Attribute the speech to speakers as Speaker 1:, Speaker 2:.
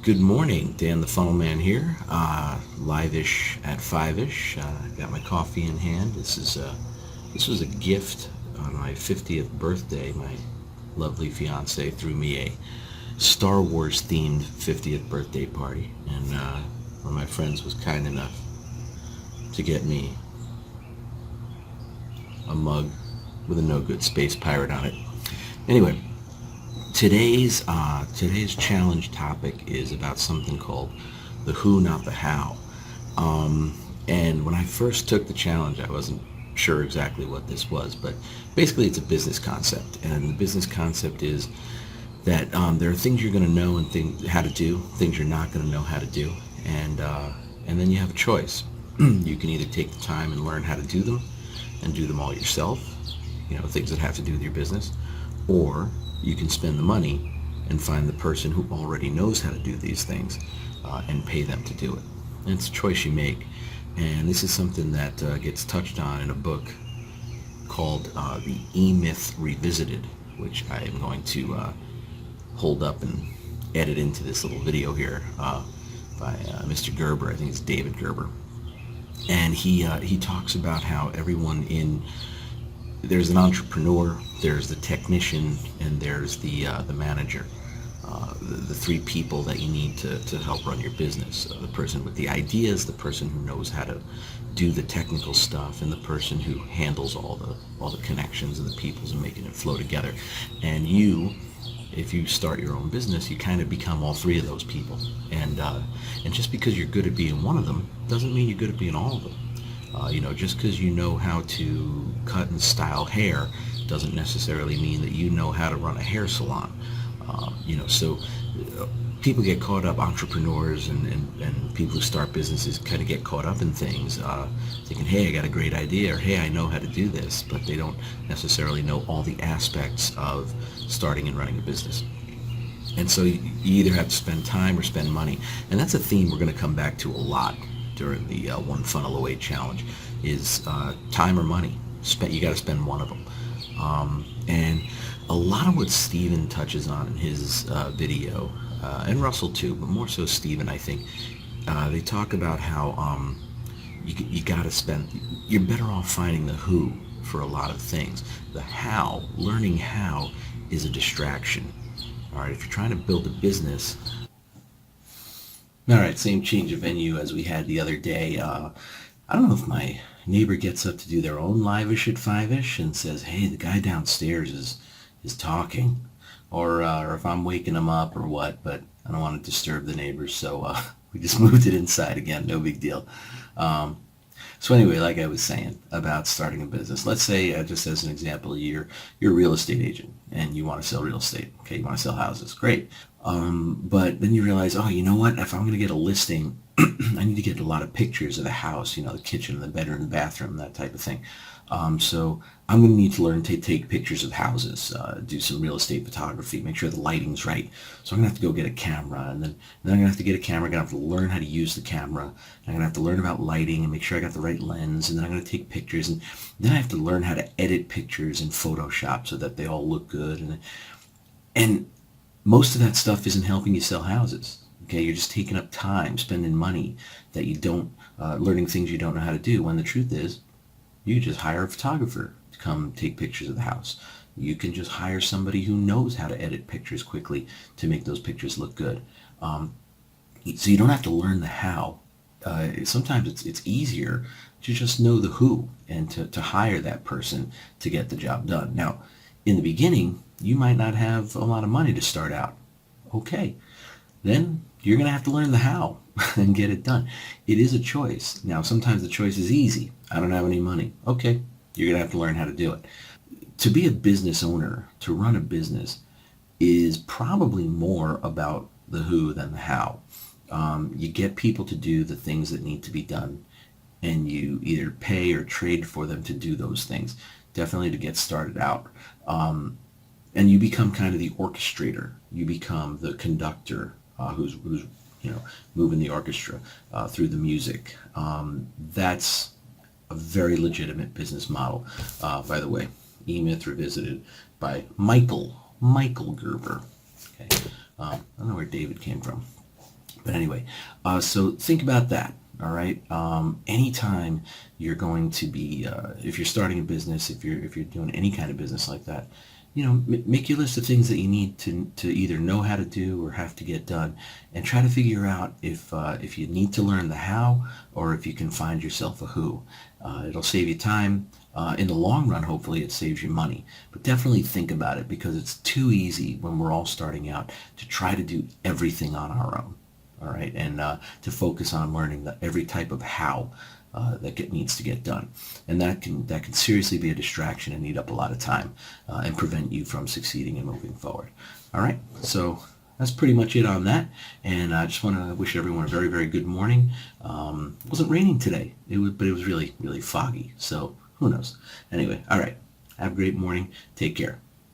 Speaker 1: Good morning, Dan the Funnel Man here. Live-ish at FIVEISH. Got my coffee in hand. This was a gift on my 50th birthday. My lovely fiance threw me a Star Wars themed 50th birthday party, and one of my friends was kind enough to get me a mug with a no good space pirate on it. Anyway, today's challenge topic is about something called the who, not the how. And when I first took the challenge, I wasn't sure exactly what this was, but basically it's a business concept, and the business concept is that there are things you're going to know and how to do, things you're not going to know how to do, and then you have a choice. You can either take the time and learn how to do them and do them all yourself, things that have to do with your business, or you can spend the money and find the person who already knows how to do these things and pay them to do it. And it's a choice you make. And this is something that gets touched on in a book called The E-Myth Revisited, which I am going to hold up and edit into this little video here by Mr. Gerber. I think it's David Gerber. And he talks about how there's an entrepreneur, there's the technician, and there's the manager. The three people that you need to help run your business. The person with the ideas, the person who knows how to do the technical stuff, and the person who handles all the connections and the peoples and making it flow together. And if you start your own business, you kind of become all three of those people. And just because you're good at being one of them doesn't mean you're good at being all of them. Just because you know how to cut and style hair doesn't necessarily mean that you know how to run a hair salon. So people get caught up, entrepreneurs and people who start businesses kind of get caught up in things, thinking, hey, I got a great idea, or hey, I know how to do this, but they don't necessarily know all the aspects of starting and running a business. And so you either have to spend time or spend money. And that's a theme we're going to come back to a lot during the One Funnel Away Challenge, is time or money. You got to spend one of them. And a lot of what Steven touches on in his video, and Russell too, but more so Steven, I think, they talk about how you got to spend, you're better off finding the who for a lot of things. The how, learning how, is a distraction. All right, if you're trying to build a business, all right, same change of venue as we had the other day. I don't know if my neighbor gets up to do their own live-ish at FIVEISH and says, hey, the guy downstairs is talking, or if I'm waking him up or what, but I don't want to disturb the neighbors, so we just moved it inside again, no big deal. So anyway, like I was saying about starting a business, let's say, just as an example, you're a real estate agent and you want to sell real estate. Okay, you want to sell houses, great. But then you realize, oh, you know what? If I'm going to get a listing, I need to get a lot of pictures of the house, the kitchen, the bedroom, the bathroom, that type of thing. So I'm going to need to learn to take pictures of houses, do some real estate photography, make sure the lighting's right. So I'm going to have to go get a camera, and then I'm going to have to get a camera. I'm going to have to learn how to use the camera. I'm going to have to learn about lighting and make sure I got the right lens, and then I'm going to take pictures, and then I have to learn how to edit pictures in Photoshop so that they all look good. And most of that stuff isn't helping you sell houses. Okay, you're just taking up time, spending money that you don't, learning things you don't know how to do, when the truth is, you just hire a photographer to come take pictures of the house. You can just hire somebody who knows how to edit pictures quickly to make those pictures look good. So you don't have to learn the how. Sometimes it's easier to just know the who and to hire that person to get the job done. Now, in the beginning, you might not have a lot of money to start out. Okay, then you're going to have to learn the how and get it done. It is a choice. Now, sometimes the choice is easy. I don't have any money. Okay, you're going to have to learn how to do it. To be a business owner, to run a business, is probably more about the who than the how. You get people to do the things that need to be done, and you either pay or trade for them to do those things, definitely to get started out. And you become kind of the orchestrator. You become the conductor who's moving the orchestra through the music. That's a very legitimate business model. By the way, E-Myth Revisited by Michael Gerber. Okay, I don't know where David came from. But anyway, so think about that. All right. Anytime you're going to be, if you're starting a business, if you're doing any kind of business like that, make your list of things that you need to either know how to do or have to get done, and try to figure out if you need to learn the how, or if you can find yourself a who. It'll save you time. In the long run, hopefully it saves you money. But definitely think about it, because it's too easy when we're all starting out to try to do everything on our own. All right, and to focus on learning every type of how that needs to get done, and that can seriously be a distraction and eat up a lot of time and prevent you from succeeding and moving forward. All right, so that's pretty much it on that, and I just want to wish everyone a very, very good morning. It wasn't raining today, but it was really, really foggy, so who knows. Anyway, all right, have a great morning. Take care.